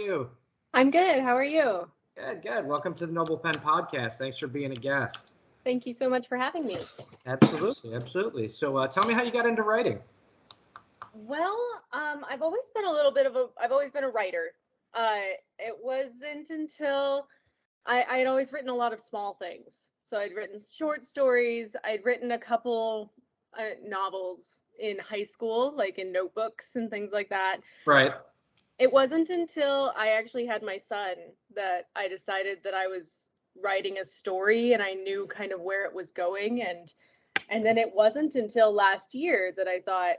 you? I'm good. How are you? Good, good. Welcome to the Noble Pen Podcast. Thanks for being a guest. Thank you so much for having me. Absolutely, absolutely. So tell me how you got into writing. I've always been I've always been a writer. It wasn't until I had always written a lot of small things. So I'd written short stories. I'd written a couple novels in high school, like in notebooks and things like that. Right. It wasn't until I actually had my son that I decided that I was writing a story and I knew kind of where it was going. And then it wasn't until last year that I thought,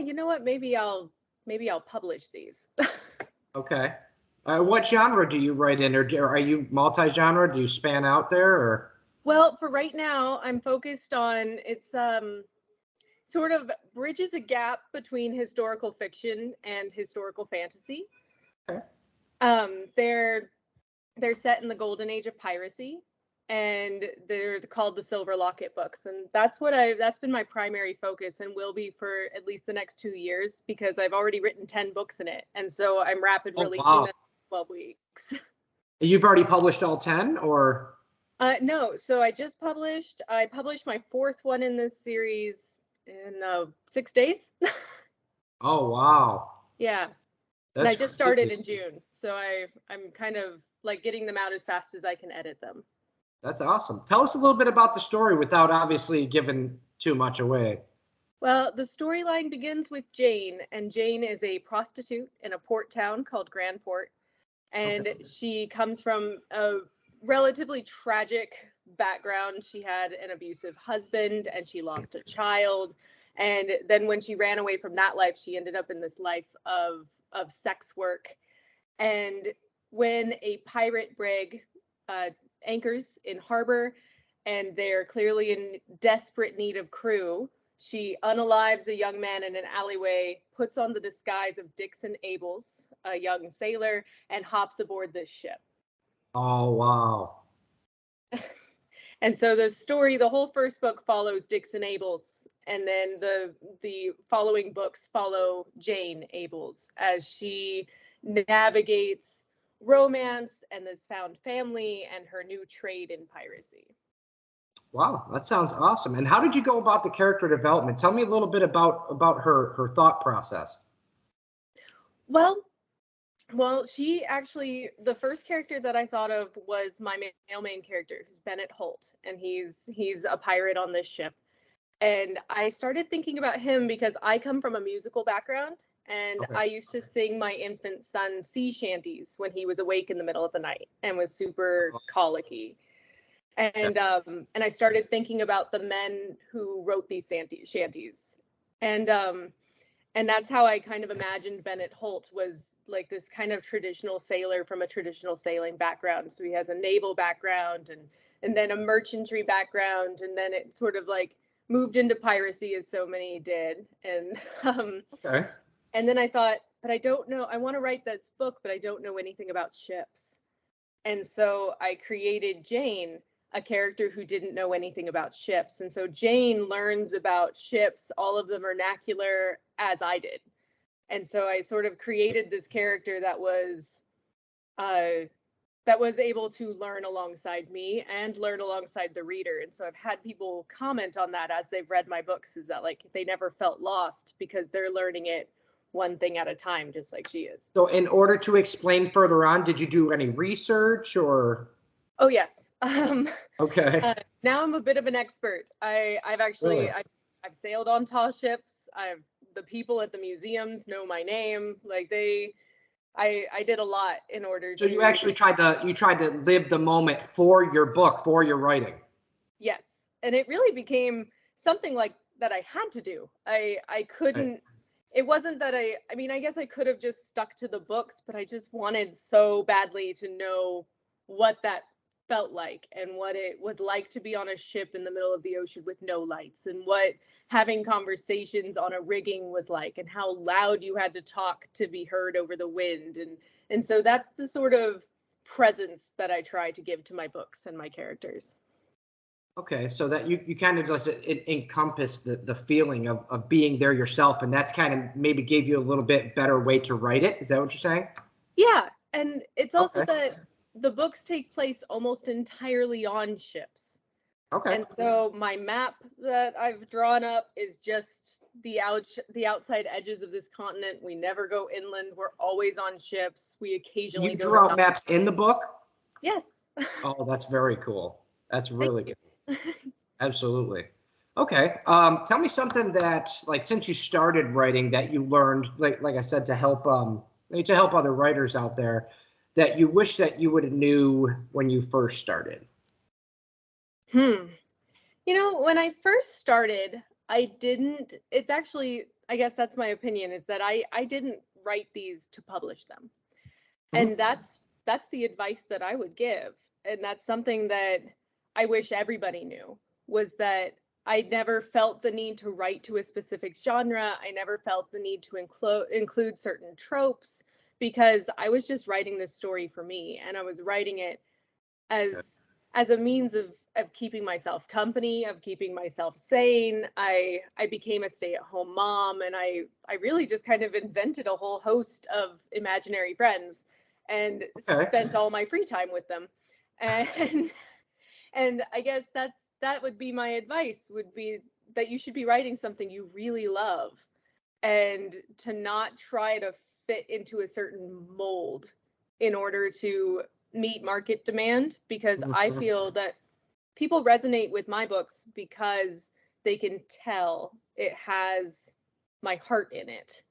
you know what, maybe I'll publish these. Okay. What genre do you write in, or are you multi-genre? Do you span out there, or? Well, for right now, I'm focused on it's sort of bridges a gap between historical fiction and historical fantasy. Okay. They're set in the golden age of piracy, and they're called the Silver Locket books, and that's been my primary focus and will be for at least the next 2 years, because I've already written 10 books in it, and so I'm rapid releasing them in 12 weeks. You've already published all 10, or? No, so I published my fourth one in this series in 6 days. Oh, wow. Yeah. That's And I just started crazy. in June, so I'm kind of like getting them out as fast as I can edit them. That's awesome. Tell us a little bit about the story without obviously giving too much away. Well, the storyline begins with Jane, and Jane is a prostitute in a port town called Grand Port, and Okay. she comes from a relatively tragic background. She had an abusive husband, and she lost a child, and then when she ran away from that life, she ended up in this life of sex work. And when a pirate brig anchors in harbor, and they're clearly in desperate need of crew, she unalives a young man in an alleyway, puts on the disguise of Dixon Abels, a young sailor, and hops aboard this ship. Oh, wow. And so the whole first book follows Dixon Abels, and then the following books follow Jane Abels as she navigates romance and this found family and her new trade in piracy. Wow, that sounds awesome. And how did you go about the character development? Tell me a little bit about her thought process. Well, she actually, the first character that I thought of was my male main character, who's Bennett Holt, and he's a pirate on this ship. And I started thinking about him because I come from a musical background, and Okay. I used to sing my infant son sea shanties when he was awake in the middle of the night and was super colicky. And I started thinking about the men who wrote these shanties. And and that's how I kind of imagined Bennett Holt was like this kind of traditional sailor from a traditional sailing background. So he has a naval background and then a merchantry background, and then it sort of like moved into piracy as so many did. And Okay. and then I thought, but I don't know, I want to write this book, but I don't know anything about ships. And so I created Jane, a character who didn't know anything about ships. And so Jane learns about ships, all of the vernacular, as I did. And so I sort of created this character that was able to learn alongside me and learn alongside the reader. And so I've had people comment on that as they've read my books, is that like they never felt lost because they're learning it one thing at a time, just like she is. So in order to explain further on, did you do any research or? Oh, yes. Okay. Now I'm a bit of an expert. I've actually Really? I've sailed on tall ships. The people at the museums know my name. Like I did a lot in order So to. you actually tried to live the moment for your book, for your writing. Yes, and it really became something like that I had to do. I couldn't. It wasn't that I mean, I guess I could have just stuck to the books, but I just wanted so badly to know what that felt like and what it was like to be on a ship in the middle of the ocean with no lights, and what having conversations on a rigging was like, and how loud you had to talk to be heard over the wind. And so that's the sort of presence that I try to give to my books and my characters. Okay, so that you kind of just encompass the feeling of being there yourself, and that's kind of maybe gave you a little bit better way to write it. Is that what you're saying? Yeah, And it's also Okay. that the books take place almost entirely on ships. Okay. And so my map that I've drawn up is just the outside edges of this continent. We never go inland. We're always on ships. We occasionally You go draw to maps in the book? Yes. Oh, that's very cool. That's Thank really good. you. Absolutely. Okay. Tell me something that, like, since you started writing, that you learned, like I said, to help other writers out there, that you wish that you would have knew when you first started. Hmm. You know, when I first started, I didn't, it's actually, I guess that's my opinion, is that I didn't write these to publish them. Mhm. And that's the advice that I would give. And that's something that I wish everybody knew, was that I never felt the need to write to a specific genre. I never felt the need to include certain tropes, because I was just writing this story for me, and I was writing it as a means of keeping myself company, of keeping myself sane. I became a stay-at-home mom, and I really just kind of invented a whole host of imaginary friends and Okay. spent all my free time with them. And and I guess that would be my advice, would be that you should be writing something you really love, and to not try to fit into a certain mold in order to meet market demand, because I Mhm. feel that people resonate with my books because they can tell it has my heart in it,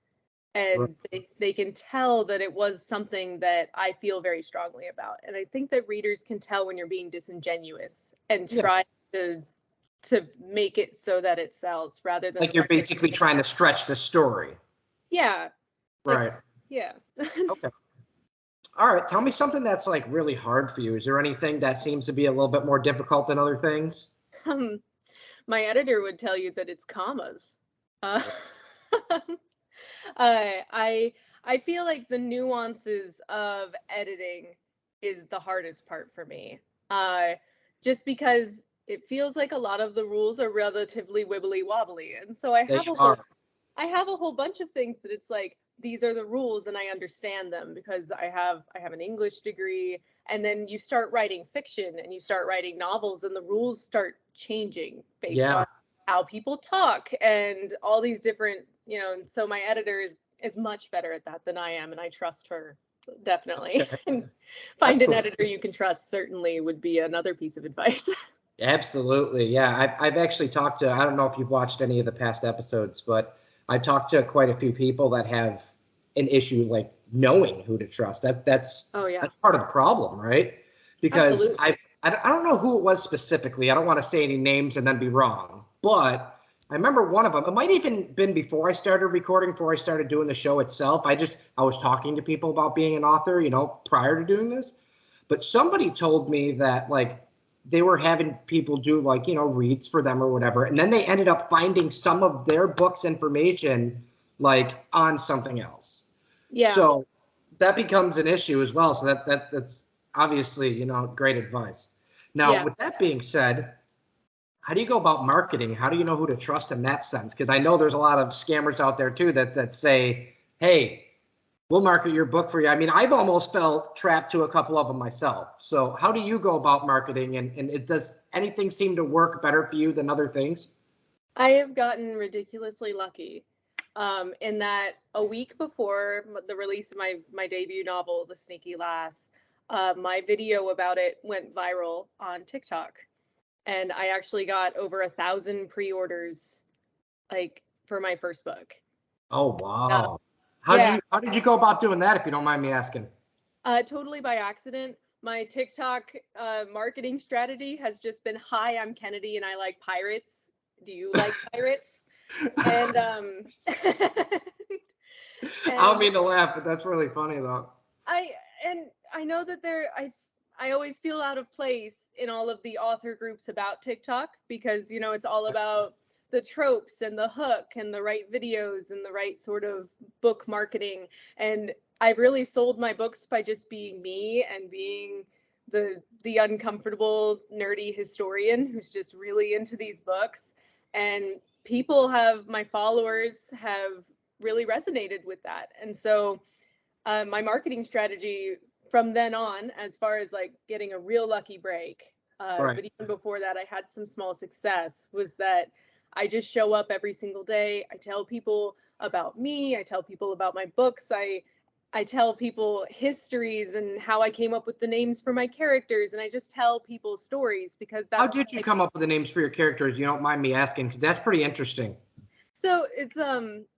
Right. and they can tell that it was something that I feel very strongly about. And I think that readers can tell when you're being disingenuous and Yeah. try to make it so that it sells, rather than Like you're something. basically trying to stretch the story. Yeah, like, Right. yeah. Okay. All right. Tell me something that's like really hard for you. Is there anything that seems to be a little bit more difficult than other things? um, my editor would tell you that it's commas. Uh, I I feel like the nuances of editing is the hardest part for me. Uh, just because it feels like a lot of the rules are relatively wibbly wobbly, and so They are. I have a whole bunch of things that it's like, these are the rules and I understand them because I have an English degree. And then you start writing fiction and you start writing novels, and the rules start changing based Yeah. on how people talk and all these different, and so my editor is much better at that than I am, and I trust her definitely. Okay. And That's find an cool. editor you can trust certainly would be another piece of advice. Absolutely. Yeah. I've actually talked to, I don't know if you've watched any of the past episodes, but I've talked to quite a few people that have an issue like knowing who to trust. Oh yeah, That's part of the problem, right? Because absolutely. I don't know who it was specifically. I don't want to say any names and then be wrong, but I remember one of them. It might even been before I started recording, before I started doing the show itself. I was talking to people about being an author, prior to doing this. But somebody told me that like they were having people do like, reads for them or whatever. And then they ended up finding some of their books information like on something else. Yeah, So that becomes an issue as well. So that's obviously, great advice. Now, yeah. with that being said, how do you go about marketing? How do you know who to trust in that sense? Because I know there's a lot of scammers out there too that say, hey, we'll market your book for you. I mean, I've almost felt trapped to a couple of them myself. So how do you go about marketing, and does anything seem to work better for you than other things? I have gotten ridiculously lucky, in that a week before the release of my debut novel, The Sneaky Lass, my video about it went viral on TikTok, and I actually got over 1,000 pre-orders, like, for my first book. Oh Uh, wow. yeah, How did you go about doing that if you don't mind me asking? totally by accident. My TikTok marketing strategy has just been, "Hi, I'm Kennedy, and I like pirates. Do you like pirates?" And I don't and mean to laugh, but that's really funny though. I I know that I always feel out of place in all of the author groups about TikTok, because it's all about the tropes and the hook and the right videos and the right sort of book marketing. And I've really sold my books by just being me and being the uncomfortable nerdy historian who's just really into these books. And my followers have really resonated with that. And so my marketing strategy from then on, as far as like getting a real lucky break, Right. but even before that, I had some small success, was that I just show up every single day. I tell people about me. I tell people about my books. I tell people histories and how I came up with the names for my characters, and I just tell people stories because How that's did you come up with the names for your characters? You don't mind me asking, because that's pretty interesting. so it's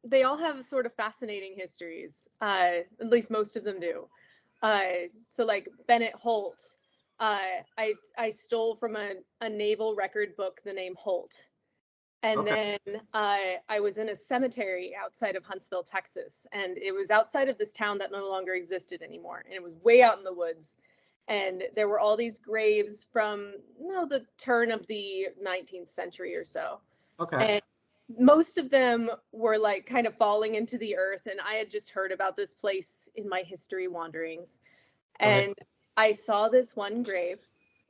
they all have sort of fascinating histories. At least most of them do. So like Bennett Holt, I stole from a naval record book the name Holt. And Okay. then I was in a cemetery outside of Huntsville, Texas, and it was outside of this town that no longer existed anymore, and it was way out in the woods. And there were all these graves from the turn of the 19th century or so, Okay. and most of them were like kind of falling into the earth. And I had just heard about this place in my history wanderings, Okay. and I saw this one grave.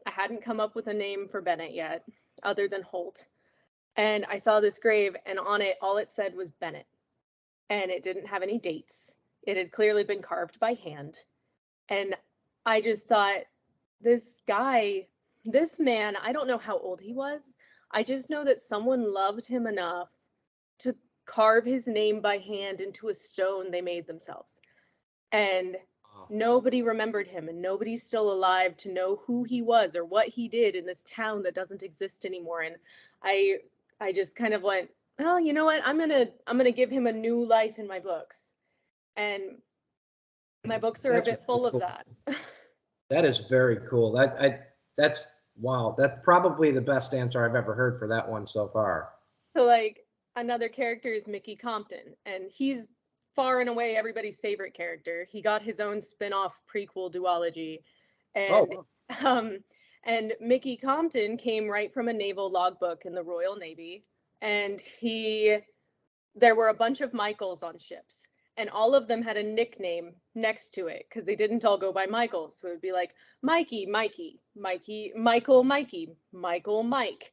I hadn't come up with a name for Bennett yet, other than Holt. And I saw this grave, and on it, all it said was Bennett. And it didn't have any dates. It had clearly been carved by hand. And I just thought, this guy, this man, I don't know how old he was. I just know that someone loved him enough to carve his name by hand into a stone they made themselves. And nobody remembered him, and nobody's still alive to know who he was or what he did in this town that doesn't exist anymore. And I I just kind of went, well, you know what? I'm gonna give him a new life in my books. And my books are a That's bit really full of cool. that. That is very cool. That's wow. That's probably the best answer I've ever heard for that one so far. So like another character is Mickey Compton, and he's far and away everybody's favorite character. He got his own spin-off prequel duology. Oh, And wow. um and Mickey Compton came right from a naval logbook in the Royal Navy. And there were a bunch of Michaels on ships, and all of them had a nickname next to it because they didn't all go by Michael. So it would be like Mikey, Mikey, Mikey, Michael, Mikey, Michael, Mike.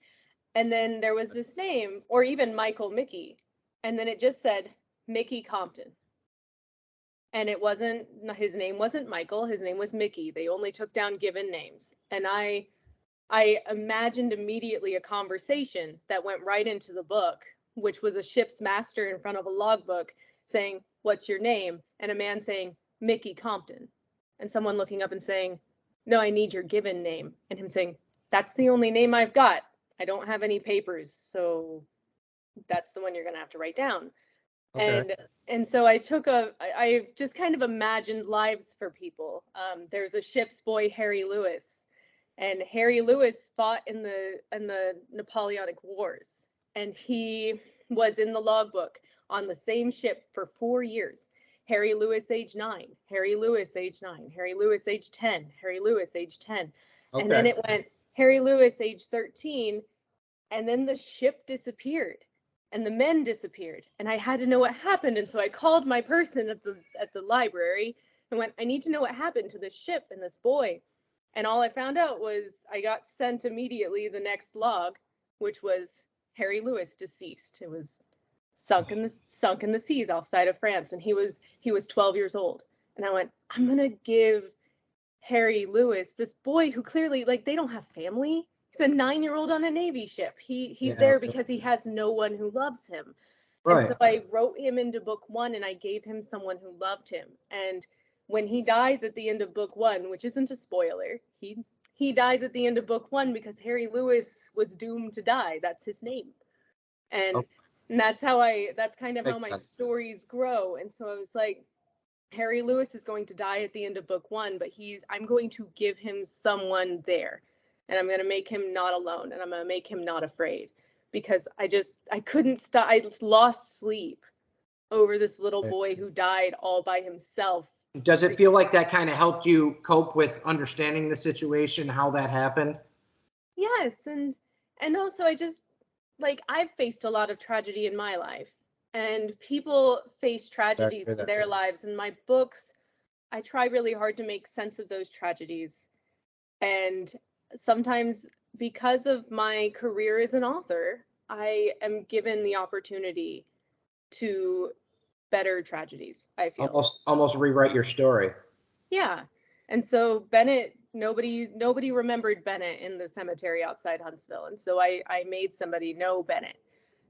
And then there was this name, or even Michael Mickey, and then it just said Mickey Compton. And it wasn't, his name wasn't Michael, his name was Mickey. They only took down given names. And I imagined immediately a conversation that went right into the book, which was a ship's master in front of a logbook saying, "What's your name?" And a man saying, "Mickey Compton." And someone looking up and saying, "No, I need your given name." And him saying, "That's the only name I've got. I don't have any papers, so that's the one you're going to have to write down." Okay. And so I just kind of imagined lives for people. There's a ship's boy, Harry Lewis, and Harry Lewis fought in the Napoleonic Wars, and he was in the logbook on the same ship for 4 years. Harry Lewis, age 9. Harry Lewis, age 9. Harry Lewis, age 10. Harry Lewis, age 10. And then Okay. it went Harry Lewis, age 13, and then the ship disappeared and the men disappeared, and I had to know what happened. And so I called my person at the library and went, "I need to know what happened to this ship and this boy." And all I found out was I got sent immediately the next log, which was Harry Lewis deceased. It was sunk in the seas outside of France, and he was 12 years old. And I went, I'm gonna give Harry Lewis, this boy who clearly, like, they don't have family. He's a 9-year-old on a Navy ship. He's Yeah. there because he has no one who loves him. And so Right. I wrote him into book 1, and I gave him someone who loved him. And when he dies at the end of book 1, which isn't a spoiler, he dies at the end of book 1 because Harry Lewis was doomed to die. That's his name. And Okay. that's kind of how Makes my sense. stories grow. And so I was like, Harry Lewis is going to die at the end of book 1, but I'm going to give him someone there, and I'm going to make him not alone, and I'm going to make him not afraid, because I couldn't stop. I lost sleep over this little boy who died all by himself. Does it feel like that kind of helped you cope with understanding the situation, how that happened? Yes, and also I just, like, I've faced a lot of tragedy in my life, and people face Sorry to tragedies hear in that. their lives. In my books, I try really hard to make sense of those tragedies. And sometimes, because of my career as an author, I am given the opportunity to better tragedies, I feel. Almost rewrite your story. Yeah. And so Bennett, nobody remembered Bennett in the cemetery outside Huntsville. And so I made somebody know Bennett.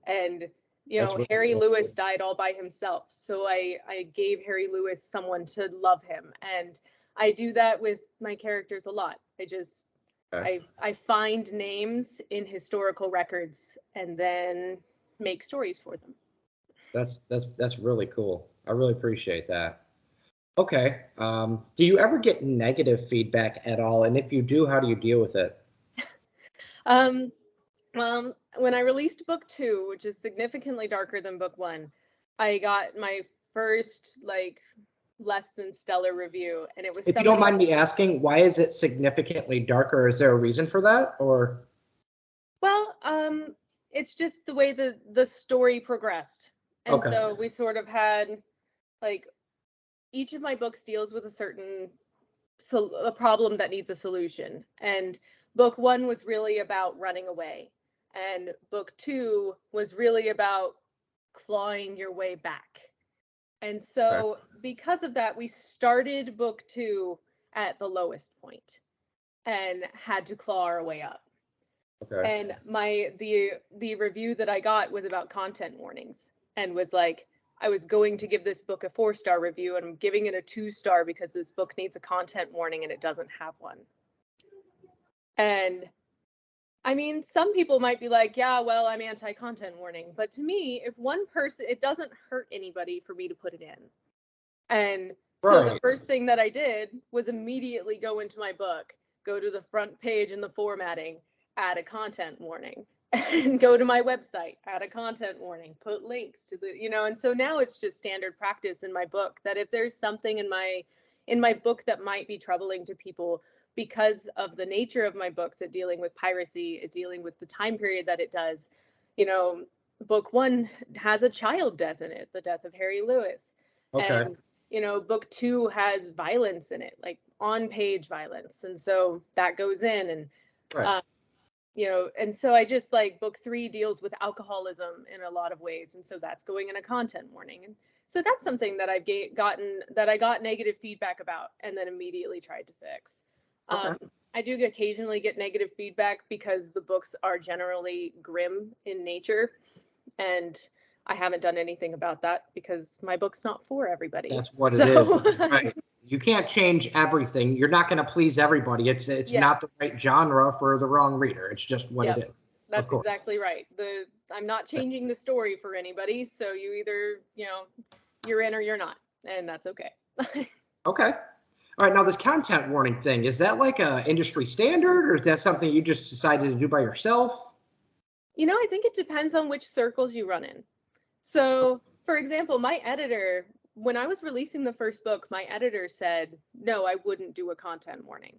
And, Really Harry cool. Lewis died all by himself. So I gave Harry Lewis someone to love him. And I do that with my characters a lot. Okay. I find names in historical records and then make stories for them. That's really cool. I really appreciate that. Okay. Do you ever get negative feedback at all? And if you do, how do you deal with it? Well, when I released book 2, which is significantly darker than book 1, I got my first less than stellar review, and it was If you don't mind me asking, why is it significantly darker? Is there a reason for that, or? Well, it's just the way the story progressed, and Okay. so we sort of had each of my books deals with a problem that needs a solution, and book 1 was really about running away, and book 2 was really about clawing your way back. And so because of that, we started book 2 at the lowest point and had to claw our way up. Okay. And the review that I got was about content warnings, and was like, I was going to give this book a 4-star review, and I'm giving it a 2-star because this book needs a content warning and it doesn't have one. And I mean, some people might be like, yeah, well, I'm anti-content warning. But to me, if one person, it doesn't hurt anybody for me to put it in. And so the first thing that I did was immediately go into my book, go to the front page in the formatting, add a content warning, and go to my website, add a content warning, put links to the, and so now it's just standard practice in my book that if there's something in my book that might be troubling to people, because of the nature of my books at dealing with piracy, at dealing with the time period that it does, book 1 has a child death in it, the death of Harry Lewis. Okay. And, book 2 has violence in it, like on-page violence. And so that goes in, and, and so I just book 3 deals with alcoholism in a lot of ways. And so that's going in a content warning. And so that's something that I've that I got negative feedback about and then immediately tried to fix. I do occasionally get negative feedback because the books are generally grim in nature, and I haven't done anything about that because my book's not for everybody. That's what it is. Right. You can't change everything. You're not going to please everybody. It's not the right genre for the wrong reader. It's just what it is. That's exactly right. I'm not changing the story for anybody, so you either, you're in or you're not, and that's okay. Okay. All right, now this content warning thing, is that like a industry standard, or is that something you just decided to do by yourself? I think it depends on which circles you run in. So, for example, my editor, when I was releasing the first book, my editor said, no, I wouldn't do a content warning.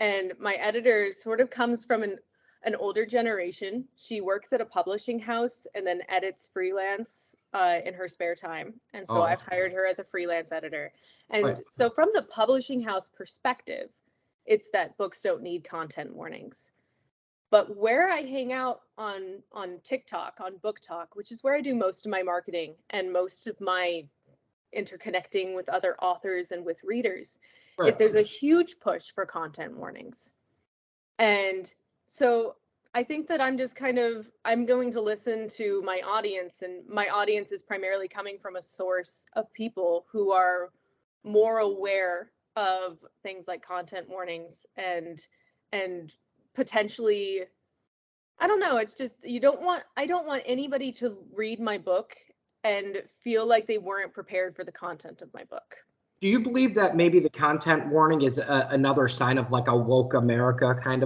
And my editor sort of comes from an older generation. She works at a publishing house and then edits freelance in her spare time. And so I've hired her as a freelance editor. And so from the publishing house perspective, it's that books don't need content warnings. But where I hang out on TikTok, on Book Talk, which is where I do most of my marketing and most of my interconnecting with other authors and with readers, is there's a huge push for content warnings. And so I think that I'm going to listen to my audience, and my audience is primarily coming from a source of people who are more aware of things like content warnings and potentially, I don't know, it's just, I don't want anybody to read my book and feel like they weren't prepared for the content of my book. Do you believe that maybe the content warning is another sign of like a woke America kind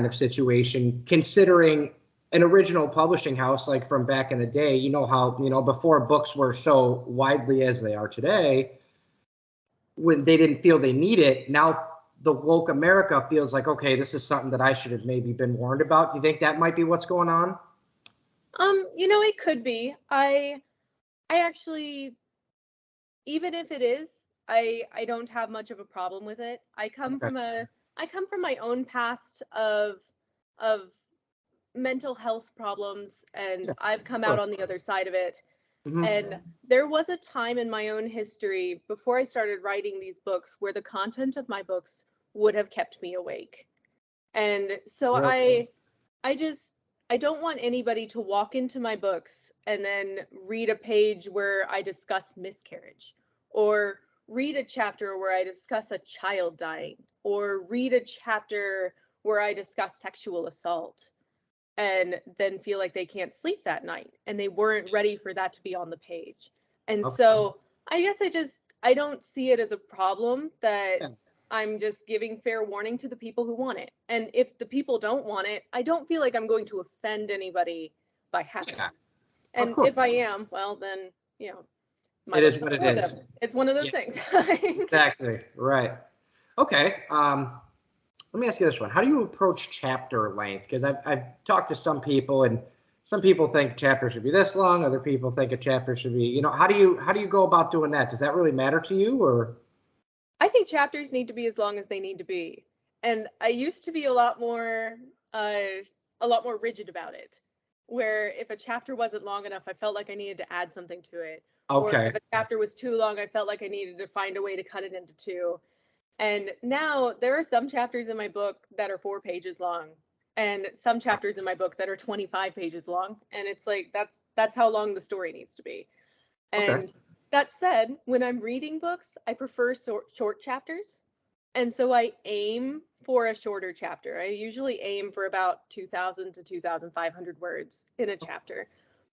of situation, considering an original publishing house like from back in the day, how, before books were so widely as they are today, when they didn't feel they need it, now the woke America feels like, okay, this is something that I should have maybe been warned about. Do you think that might be what's going on? It could be. I actually, even if it is, I don't have much of a problem with it. I come from my own past of mental health problems, and I've come out on the other side of it. Mhm. And there was a time in my own history before I started writing these books where the content of my books would have kept me awake. And so Really? I just I don't want anybody to walk into my books and then read a page where I discuss miscarriage, or read a chapter where I discuss a child dying, or read a chapter where I discuss sexual assault and then feel like they can't sleep that night and they weren't ready for that to be on the page. And Okay. so I guess I don't see it as a problem that Yeah. I'm just giving fair warning to the people who want it. And if the people don't want it, I don't feel like I'm going to offend anybody by having Yeah. it. Of And course. if I am, well then, my It is book's not what it for them. is. It's one of those Yeah. things. Exactly. Right. Okay. Let me ask you this one. How do you approach chapter length? Because I've talked to some people, and some people think chapters should be this long. Other people think a chapter should be, how do you go about doing that? Does that really matter to you, or? I think chapters need to be as long as they need to be. And I used to be uh a lot more rigid about it. Where if a chapter wasn't long enough, I felt like I needed to add something to it. Or if Okay. a chapter was too long, I felt like I needed to find a way to cut it into two. And now there are some chapters in my book that are 4 pages long, and some chapters in my book that are 25 pages long. And it's like that's how long the story needs to be. Okay. And that said, when I'm reading books, I prefer short chapters. And so I aim for a shorter chapter. I usually aim for about 2,000 to 2,500 words in a chapter.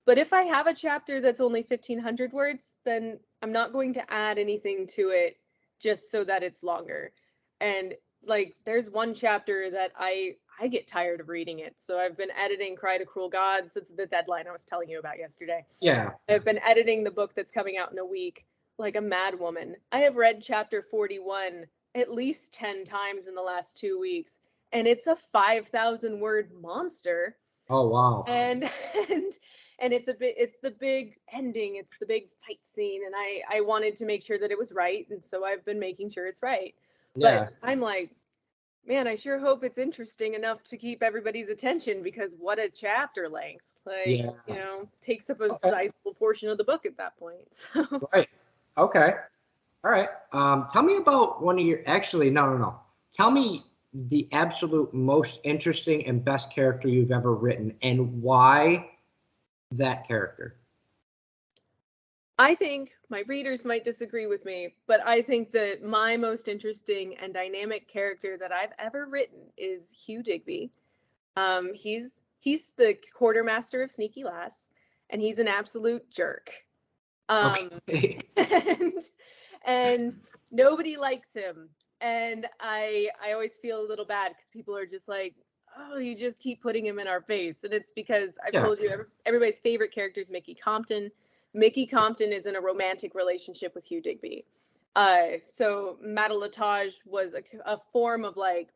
But if I have a chapter that's only 1,500 words, then I'm not going to add anything to it just so that it's longer. And like there's one chapter that I get tired of reading it. So I've been editing Cry to Cruel Gods. That's the deadline I was telling you about yesterday. Yeah. I've been editing the book that's coming out in a week like a mad woman. I have read chapter 41 at least 10 times in the last 2 weeks, and it's a 5,000 word monster. Oh, wow. And and and it's the big ending, it's the big fight scene, and I wanted to make sure that it was right, and so I've been making sure it's right. But Yeah. I'm like, man, I sure hope it's interesting enough to keep everybody's attention, because what a chapter length. Like, Yeah. takes up a Okay. sizable portion of the book at that point. So Right. Okay. All right. Tell me about one of your. Actually, no, no, no. Tell me the absolute most interesting and best character you've ever written, and why that character. I think my readers might disagree with me, but I think that my most interesting and dynamic character that I've ever written is Hugh Digby. He's the quartermaster of Sneaky Lass, and he's an absolute jerk. Um, Okay. and and nobody likes him. And I always feel a little bad because people are just like, oh, you just keep putting him in our face. And it's because I've Yeah. told you everybody's favorite character is Mickey Compton. Mickey Compton is in a romantic relationship with Hugh Digby. So Madelatage was a form of like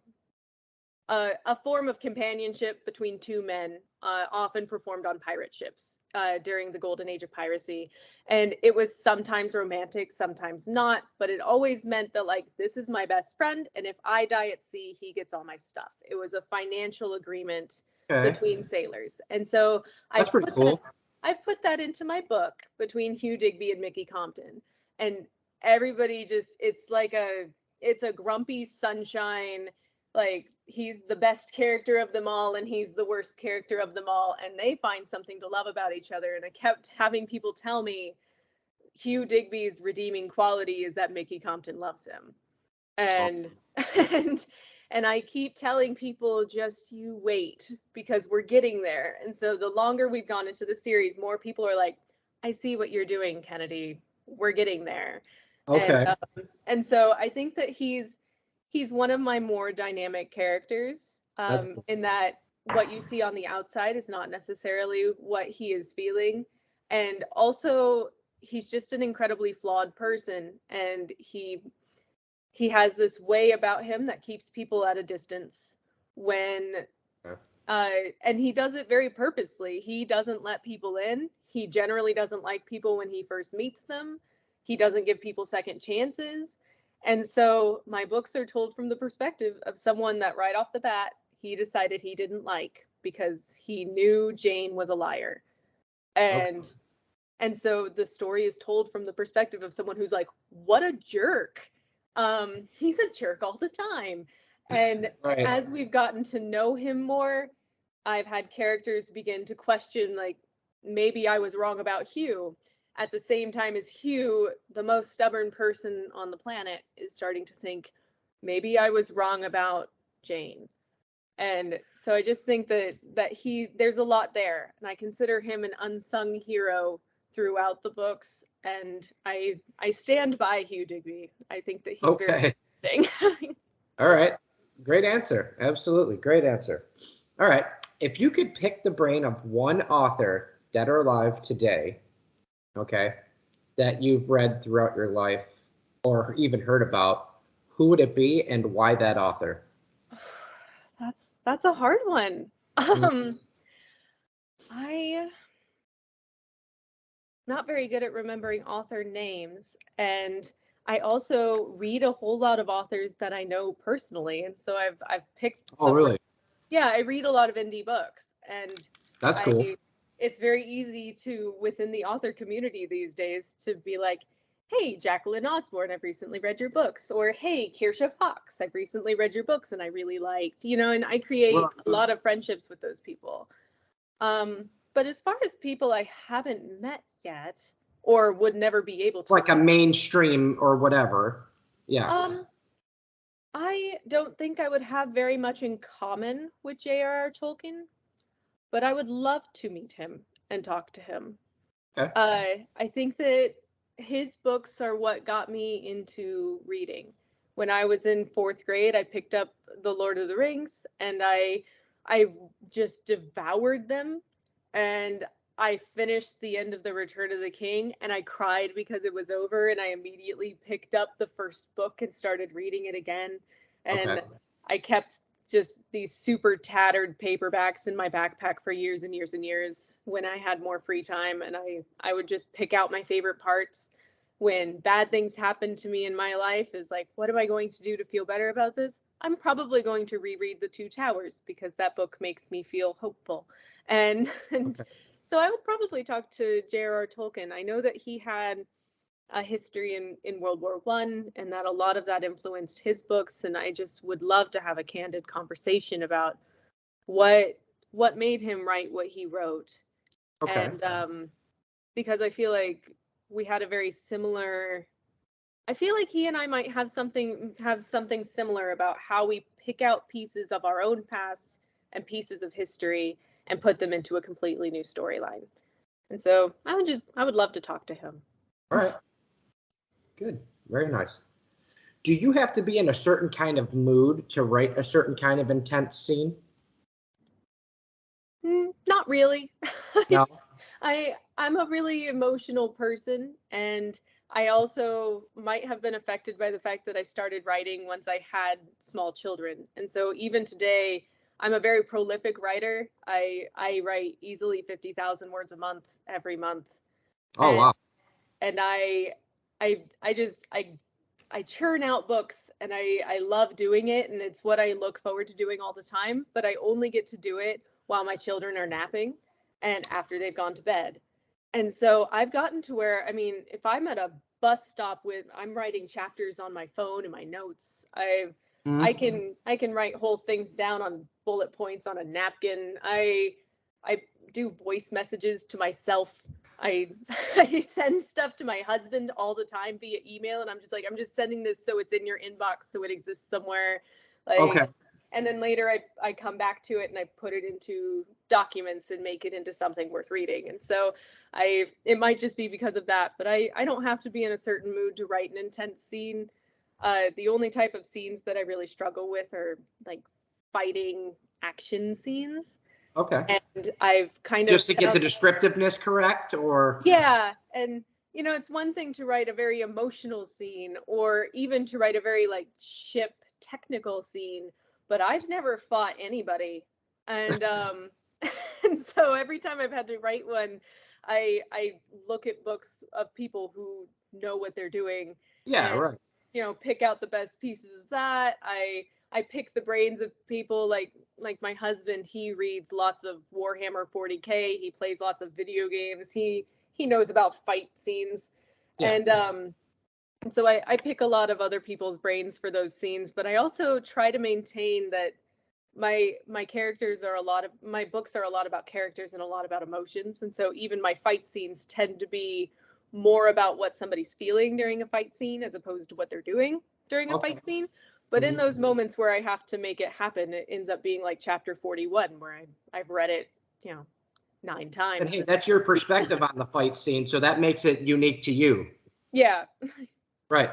a form of companionship between two men, often performed on pirate ships during the golden age of piracy. And it was sometimes romantic, sometimes not, but it always meant that, like, this is my best friend, and if I die at sea, he gets all my stuff. It was a financial agreement Okay. between sailors. And so That's I've pretty put that cool. I've put that into my book between Hugh Digby and Mickey Compton. And everybody just it's a grumpy sunshine, like he's the best character of them all and he's the worst character of them all, and they find something to love about each other. And I kept having people tell me Hugh Digby's redeeming quality is that Mickey Compton loves him. Oh, And and and I keep telling people, just you wait, because we're getting there. And so the longer we've gone into the series, more people are like, I see what you're doing, Kennedy, we're getting there. okay. And so I think that he's one of my more dynamic characters, That's cool. in that what you see on the outside is not necessarily what he is feeling. And also, he's just an incredibly flawed person, and he has this way about him that keeps people at a distance when Okay. uh and he does it very purposely. He doesn't let people in. He generally doesn't like people when he first meets them. He doesn't give people second chances. And so my books are told from the perspective of someone that right off the bat he decided he didn't like because he knew Jane was a liar. Okay. And And so the story is told from the perspective of someone who's like, what a jerk. He's a jerk all the time. And Right. as we've gotten to know him more, I've had characters begin to question, like, maybe I was wrong about Hugh. At the same time as Hugh, the most stubborn person on the planet, is starting to think, maybe I was wrong about Jane. And so I just think that there's a lot there, and I consider him an unsung hero throughout the books, and I stand by Hugh Digby. I think that he's very interesting. All right. Great answer. Absolutely. Great answer. All right. If you could pick the brain of one author, dead or alive today, okay, that you've read throughout your life or even heard about, who would it be and why that author? That's a hard one. I not very good at remembering author names, and I also read a whole lot of authors that I know personally, and so I've picked. Oh, really? Yeah, I read a lot of indie books, and That's cool. It's very easy to, within the author community these days, to be like, hey, Jacqueline Osborne, I've recently read your books, or hey, Kirsha Fox, I've recently read your books and I really liked, and I create a lot of friendships with those people. But as far as people I haven't met yet, or would never be able to, like a mainstream or whatever. Yeah. I don't think I would have very much in common with J.R.R. Tolkien, but I would love to meet him and talk to him. Okay. I think that his books are what got me into reading. When I was in 4th grade, I picked up The Lord of the Rings, and I just devoured them. And I finished the end of The Return of the King, and I cried because it was over, and I immediately picked up the first book and started reading it again. And I kept just these super tattered paperbacks in my backpack for years and years and years when I had more free time, and I would just pick out my favorite parts. When bad things happen to me in my life, is like, what am I going to do to feel better about this? I'm probably going to reread The Two Towers because that book makes me feel hopeful. And so I would probably talk to J.R.R. Tolkien. I know that he had a history in World War I, and that a lot of that influenced his books. And I just would love to have a candid conversation about what made him write what he wrote. Okay. And because I feel like we had a very similar. I feel like he and I might have something similar about how we pick out pieces of our own past and pieces of history and put them into a completely new storyline. And so I would love to talk to him. All right. Good. Very nice. Do you have to be in a certain kind of mood to write a certain kind of intense scene? Not really. No. I'm a really emotional person, and I also might have been affected by the fact that I started writing once I had small children. And so even today, I'm a very prolific writer. I write easily 50,000 words a month every month. Oh, wow. And I churn out books, and I love doing it, and it's what I look forward to doing all the time, but I only get to do it while my children are napping and after they've gone to bed. And so I've gotten to where, I mean, if I'm at a bus stop I'm writing chapters on my phone and my notes. I can write whole things down on bullet points on a napkin. I do voice messages to myself. I send stuff to my husband all the time via email, and I'm just sending this so it's in your inbox, so it exists somewhere. And then later I come back to it and I put it into documents and make it into something worth reading. And so it might just be because of that, but I don't have to be in a certain mood to write an intense scene. The only type of scenes that I really struggle with are like fighting action scenes. Okay. And I've kind of just to get the descriptiveness correct, or yeah, and it's one thing to write a very emotional scene or even to write a very like ship technical scene, but I've never fought anybody. And and so every time I've had to write one, I look at books of people who know what they're doing. Yeah, and, right. Pick out the best pieces of that. I pick the brains of people like my husband. He reads lots of Warhammer 40K. He plays lots of video games. He he knows about fight scenes. Yeah. And so I pick a lot of other people's brains for those scenes, but I also try to maintain that my characters are my books are a lot about characters and a lot about emotions. And so even my fight scenes tend to be more about what somebody's feeling during a fight scene as opposed to what they're doing during a Okay. fight scene. But in Mhm. those moments where I have to make it happen, it ends up being like chapter 41, where I've read it, 9 And times. hey, that's your perspective on the fight scene, so that makes it unique to you. Yeah. Right.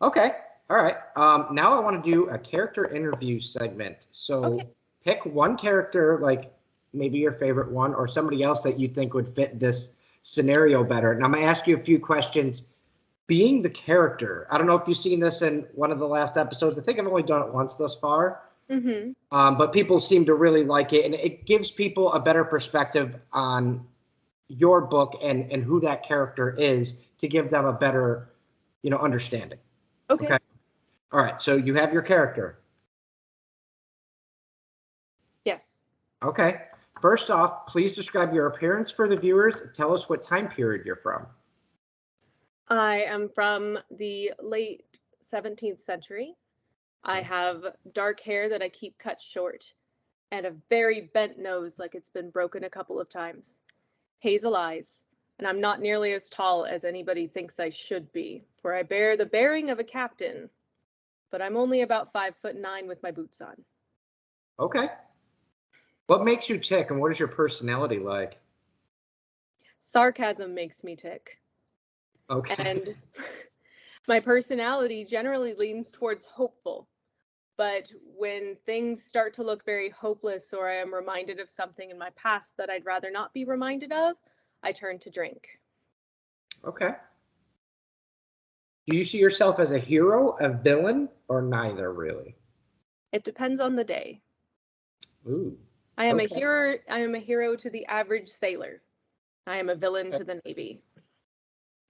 Okay. All right. Now I want to do a character interview segment. So Okay. pick one character, like maybe your favorite one, or somebody else that you think would fit this scenario better. And I'm going to ask you a few questions. Being the character, I don't know if you've seen this in one of the last episodes. I think I've only done it once thus far. Mm-hmm. But people seem to really like it, and it gives people a better perspective on your book and who that character is to give them a better, understanding. Okay. All right. So you have your character. Yes. Okay. First off, please describe your appearance for the viewers. Tell us what time period you're from. I am from the late 17th century. I have dark hair that I keep cut short and a very bent nose like it's been broken a couple of times. Hazel eyes, and I'm not nearly as tall as anybody thinks I should be, for I bear the bearing of a captain, but I'm only about 5'9" with my boots on. Okay. What makes you tick, and what is your personality like? Sarcasm makes me tick. Okay. And my personality generally leans towards hopeful. But when things start to look very hopeless or I am reminded of something in my past that I'd rather not be reminded of, I turn to drink. Okay. Do you see yourself as a hero, a villain, or neither really? It depends on the day. Ooh. I am a Okay. hero. I am a hero to the average sailor. I am a villain to the Navy.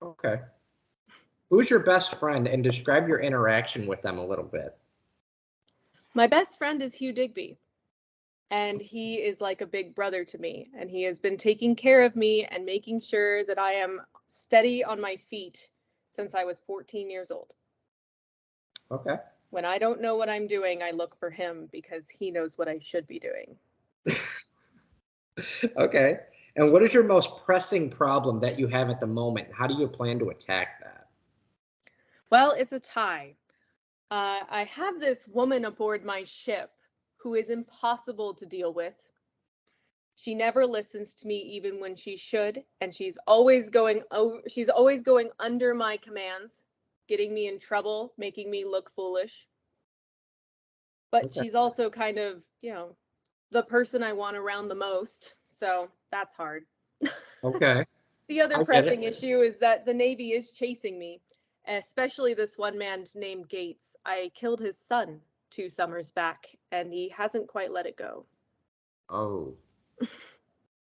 Okay. Who's your best friend, and describe your interaction with them a little bit? My best friend is Hugh Digby, and he is like a big brother to me, and he has been taking care of me and making sure that I am steady on my feet since I was 14 years old. Okay. When I don't know what I'm doing, I look for him because he knows what I should be doing. Okay. And what is your most pressing problem that you have at the moment? How do you plan to attack that? Well, it's a tie. I have this woman aboard my ship who is impossible to deal with. She never listens to me even when she should, and she's always going under my commands, getting me in trouble, making me look foolish. But Okay. she's also kind of, the person I want around the most, so that's hard. Okay. The other I get pressing it. issue is that the Navy is chasing me, especially this one man named Gates. I killed his son 2 summers back, and he hasn't quite let it go. Oh.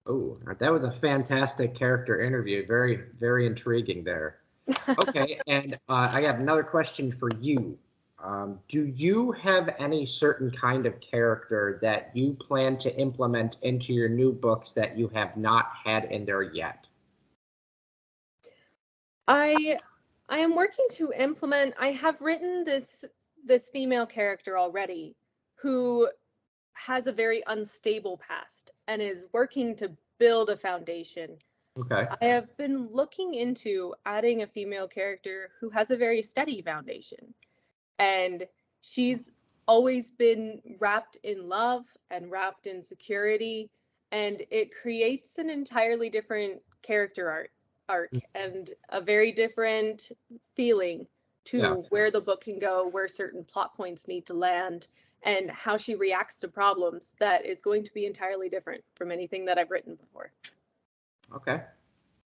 Oh, that was a fantastic character interview. Very, very intriguing there. Okay, and I have another question for you. Do you have any certain kind of character that you plan to implement into your new books that you have not had in there yet? I I am working to implement. I have written this female character already who has a very unstable past and is working to build a foundation. Okay. I have been looking into adding a female character who has a very steady foundation. And she's always been wrapped in love and wrapped in security. And it creates an entirely different character arc and a very different feeling Yeah. to where the book can go, where certain plot points need to land, and how she reacts to problems that is going to be entirely different from anything that I've written before. Okay.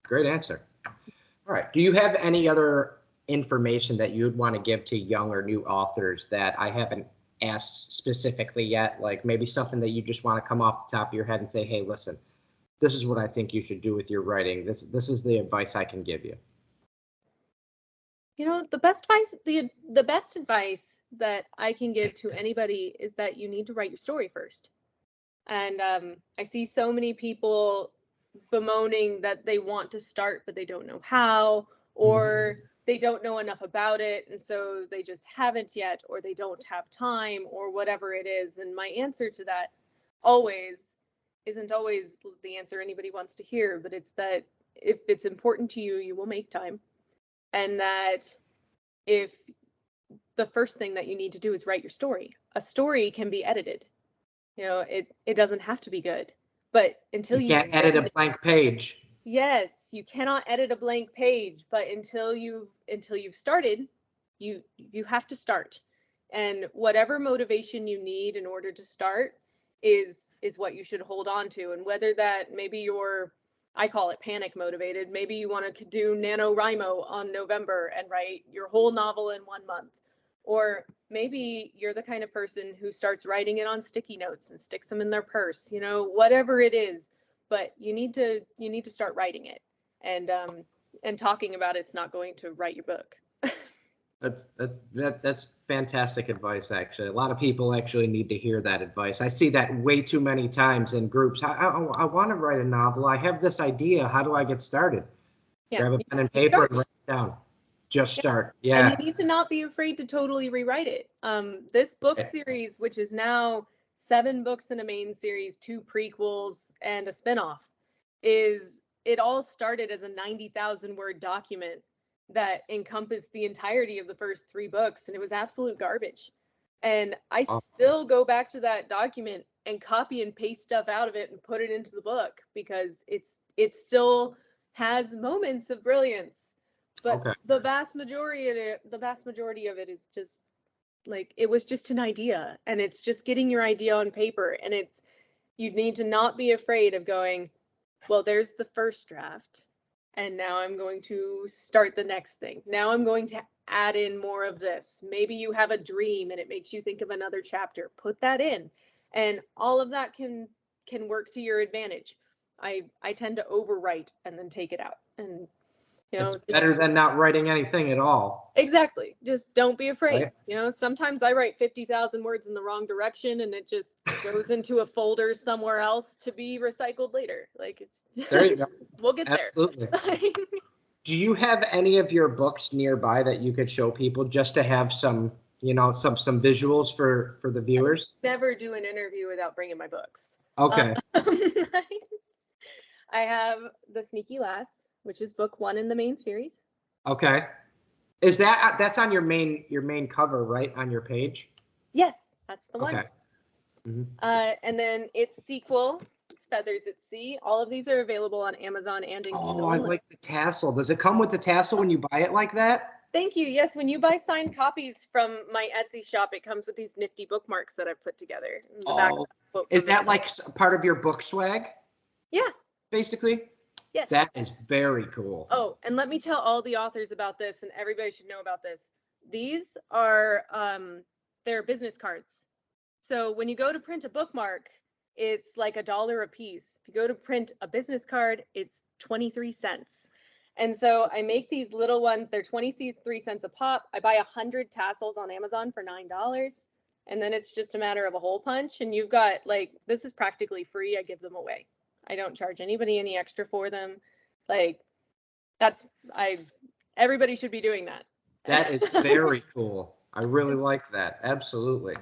Great answer. All right. Do you have any other information that you'd want to give to young or new authors that I haven't asked specifically yet? Like maybe something that you just want to come off the top of your head and say, hey, listen, this is what I think you should do with your writing. This is the advice I can give you. The best advice the best advice that I can give to anybody is that you need to write your story first. And I see so many people bemoaning that they want to start, but they don't know how, or they don't know enough about it, and so they just haven't yet, or they don't have time, or whatever it is. And my answer to that always isn't always the answer anybody wants to hear, but it's that if it's important to you, you will make time. And that if the first thing that you need to do is write your story. A story can be edited. It doesn't have to be good. But until You can't edit a blank page. Yes, you cannot edit a blank page, but until you've started, you have to start. And whatever motivation you need in order to start is what you should hold on to. And whether that maybe I call it panic motivated, maybe you want to do NaNoWriMo on November and write your whole novel in 1 month. Or maybe you're the kind of person who starts writing it on sticky notes and sticks them in their purse, whatever it is, but you need to start writing it, and talking about it's not going to write your book. That's fantastic advice. Actually, a lot of people actually need to hear that advice. I see that way too many times in groups. I want to write a novel. I have this idea. How do I get started? Yeah, grab a pen and paper and write it down. Just start. Yeah. And you need to not be afraid to totally rewrite it. This book series, which is now 7 books in a main series, 2 prequels, and a spinoff, it all started as a 90,000 word document that encompassed the entirety of the first 3 books, and it was absolute garbage. And I still go back to that document and copy and paste stuff out of it and put it into the book because it still has moments of brilliance. But the vast majority of it is just like, it was just an idea, and it's just getting your idea on paper. And you need to not be afraid of going, well, there's the first draft, and now I'm going to start the next thing. Now I'm going to add in more of this. Maybe you have a dream and it makes you think of another chapter. Put that in, and all of that can work to your advantage. I tend to overwrite and then take it out, and it's better than not writing anything at all. Exactly. Just don't be afraid. Right? Sometimes I write 50,000 words in the wrong direction and it just goes into a folder somewhere else to be recycled later. Like, it's there you go. We'll get Absolutely. there. Absolutely. Do you have any of your books nearby that you could show people just to have some visuals for the viewers? I never do an interview without bringing my books. Okay. I have The Sneaky Lass, which is book 1 in the main series. Okay. Is that's on your main cover, right? On your page? Yes, that's the one. Okay. Mm-hmm. And then its sequel, It's Feathers at Sea. All of these are available on Amazon and in Kindle. Oh, I like the tassel. Does it come with the tassel when you buy it like that? Thank you. Yes, when you buy signed copies from my Etsy shop, it comes with these nifty bookmarks that I've put together. In the back of the book. Is that like part of your book swag? Yeah. Basically? Yes. That is very cool. Oh, and let me tell all the authors about this, and everybody should know about this. These are they're business cards. So when you go to print a bookmark, it's like $1 a piece. If you go to print a business card, it's 23 cents. And so I make these little ones. They're 23 cents a pop. I buy 100 tassels on Amazon for $9. And then it's just a matter of a hole punch. And you've got, like, this is practically free. I give them away. I don't charge anybody any extra for them. Like, everybody should be doing that. That is very cool. I really like that. Absolutely.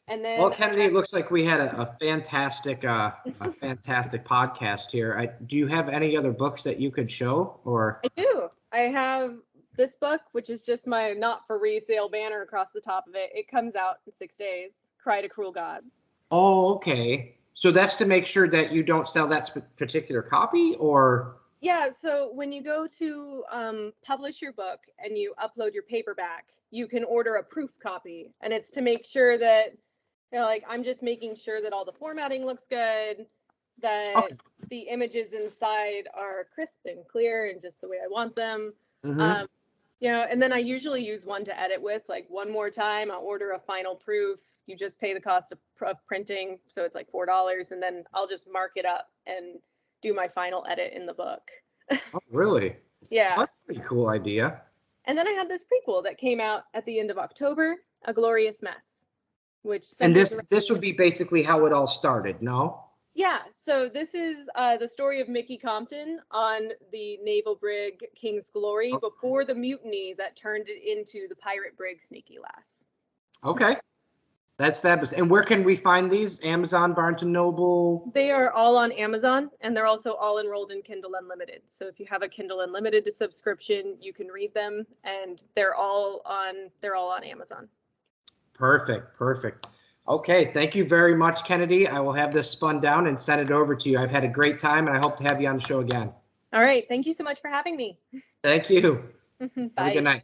And then, well, Kennedy, it looks like we had a fantastic podcast here. Do you have any other books that you could show? Or I do. I have this book, which is just my not for resale banner across the top of it. It comes out in 6 days. Cry to Cruel Gods. Oh, okay. So that's to make sure that you don't sell that particular copy, or? Yeah, so when you go to publish your book and you upload your paperback, you can order a proof copy. And it's to make sure that, like, I'm just making sure that all the formatting looks good, that the images inside are crisp and clear and just the way I want them. Mm-hmm. And then I usually use one to edit with, like, one more time, I'll order a final proof. You just pay the cost of printing, so it's like $4, and then I'll just mark it up and do my final edit in the book. Oh, really? Yeah. That's a pretty cool idea. And then I had this prequel that came out at the end of October, A Glorious Mess, which. And this would be basically how it all started, no? Yeah, so this is the story of Mickey Compton on the naval brig King's Glory before the mutiny that turned it into the pirate brig Sneaky Lass. Okay. That's fabulous. And where can we find these? Amazon, Barnes & Noble? They are all on Amazon, and they're also all enrolled in Kindle Unlimited. So if you have a Kindle Unlimited subscription, you can read them, and they're all on Amazon. Perfect. Perfect. Okay. Thank you very much, Kennedy. I will have this spun down and send it over to you. I've had a great time, and I hope to have you on the show again. All right. Thank you so much for having me. Thank you. Bye. Have a good night.